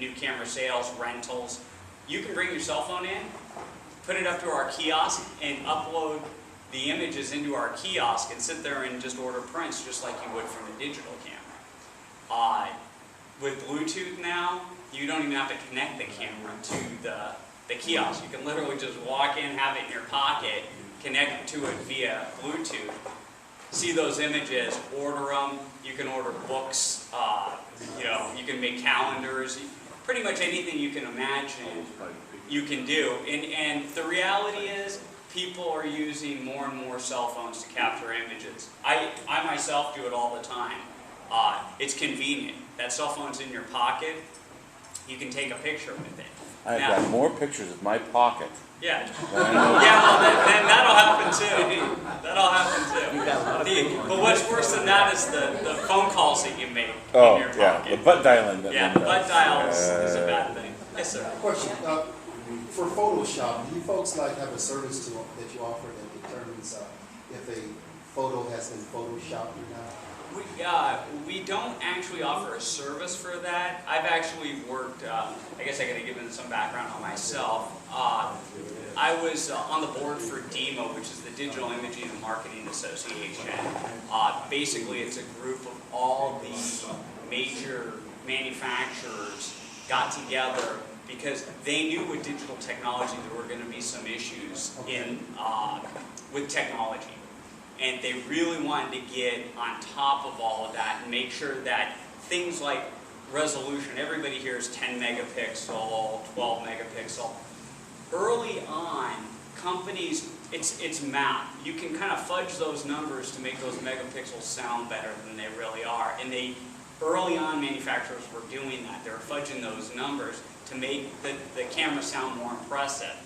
new camera sales, rentals. You can bring your cell phone in, put it up to our kiosk, and upload the images into our kiosk and sit there and just order prints just like you would from a digital camera. With Bluetooth now, you don't even have to connect the camera to the kiosk. You can literally just walk in, have it in your pocket, connect to it via Bluetooth, see those images, order them. You can order books, you can make calendars, pretty much anything you can imagine you can do. And the reality is, people are using more and more cell phones to capture images. I myself do it all the time. It's convenient. That cell phone's in your pocket. You can take a picture with it. I've got more pictures of my pocket. Yeah. Well, then that'll happen too. That'll happen too. But what's worse than that is the phone calls that you make in your pocket. Yeah, the butt dialing. Yeah, the butt dial is a bad thing. Yes, sir. Question. For Photoshop, do you folks have a service that you offer that determines if a photo has been photoshopped or not? We don't actually offer a service for that. I've actually worked, I guess I got to give them some background on myself. I was on the board for DEMA, which is the Digital Imaging and Marketing Association. Basically, it's a group of all the major manufacturers got together because they knew with digital technology there were going to be some issues with technology. And they really wanted to get on top of all of that and make sure that things like resolution, everybody here is 10 megapixel, 12 megapixel. Early on, companies, it's math. You can kind of fudge those numbers to make those megapixels sound better than they really are. And early on, manufacturers were doing that. They were fudging those numbers to make the camera sound more impressive.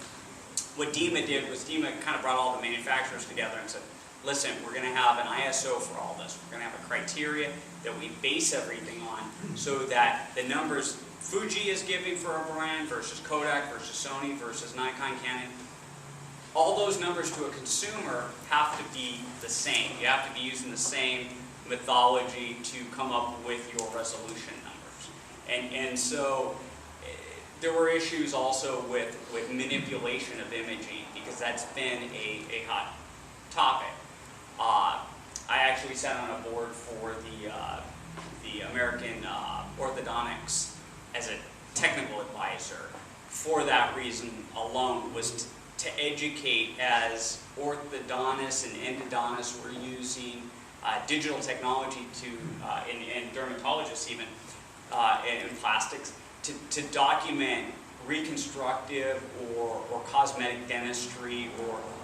What DEMA did was DEMA kind of brought all the manufacturers together and said, listen, we're going to have an ISO for all this. We're going to have a criteria that we base everything on so that the numbers Fuji is giving for a brand versus Kodak versus Sony versus Nikon, Canon, all those numbers to a consumer have to be the same. You have to be using the same methodology to come up with your resolution numbers. And so there were issues also with manipulation of imaging because that's been a hot topic. I actually sat on a board for the American Orthodontics as a technical advisor. For that reason alone, was to educate as orthodontists and endodontists were using digital technology to, and dermatologists even, and plastics, to document reconstructive or cosmetic dentistry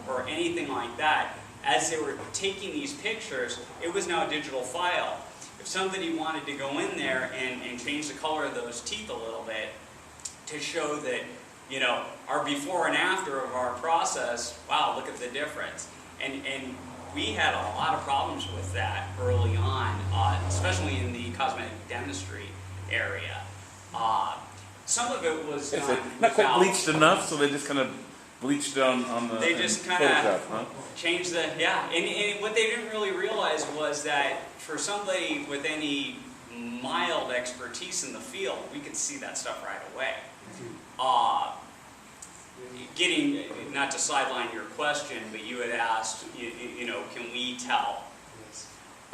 or anything like that. As they were taking these pictures, it was now a digital file. If somebody wanted to go in there and change the color of those teeth a little bit to show that, our before and after of our process, wow, look at the difference. And we had a lot of problems with that early on, especially in the cosmetic dentistry area. Some of it was done not quite bleached enough, so they just kind of bleached it on the. They just kind of changed the and what they didn't really realize was that for somebody with any mild expertise in the field, we could see that stuff right away. Getting, not to sideline your question, but you had asked, can we tell?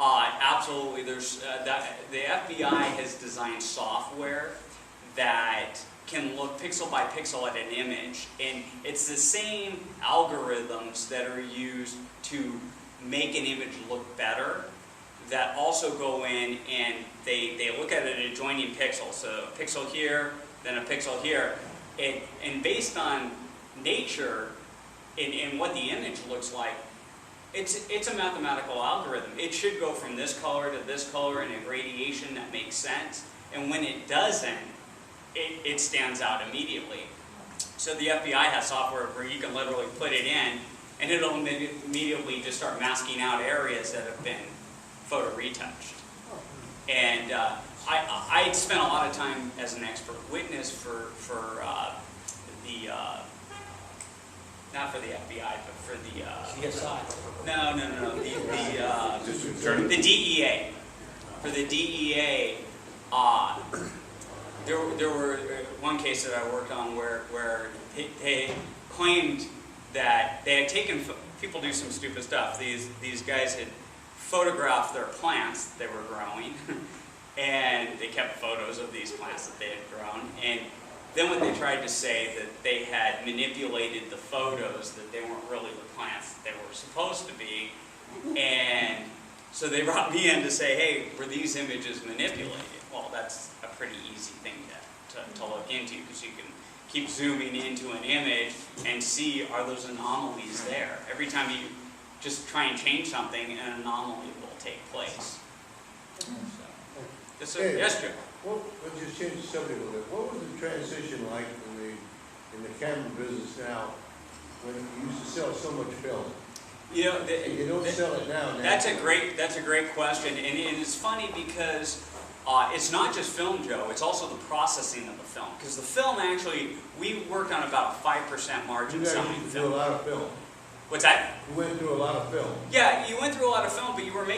Absolutely. There's the FBI has designed software that can look pixel by pixel at an image, and it's the same algorithms that are used to make an image look better that also go in and they look at an adjoining pixel. So a pixel here, then a pixel here, and based on nature and what the image looks like, it's a mathematical algorithm. It should go from this color to this color in a gradation that makes sense, and when it doesn't, it stands out immediately. So the FBI has software where you can literally put it in, and it'll immediately just start masking out areas that have been photo retouched. And I spent a lot of time as an expert witness for the not for the FBI, but for the CSI. The DEA. For the DEA, There were one case that I worked on where they claimed that they had taken, people do some stupid stuff. These guys had photographed their plants that they were growing, and they kept photos of these plants that they had grown. And then when they tried to say that they had manipulated the photos, that they weren't really the plants that they were supposed to be, and so they brought me in to say, hey, were these images manipulated? Well, that's a pretty easy thing to look into, because you can keep zooming into an image and see, are those anomalies there? Every time you just try and change something, an anomaly will take place. So, yes, Joe? Well, let's just change the subject a little bit. What was the transition like in the camera business now, when you used to sell so much film? You know, You don't sell it now. that's a great question, and it's funny because it's not just film, Joe. It's also the processing of the film. Because the film actually, we work on about a 5% margin You guys selling used to do film. a lot of film. What's that? You went through a lot of film. Yeah, you went through a lot of film, but you were making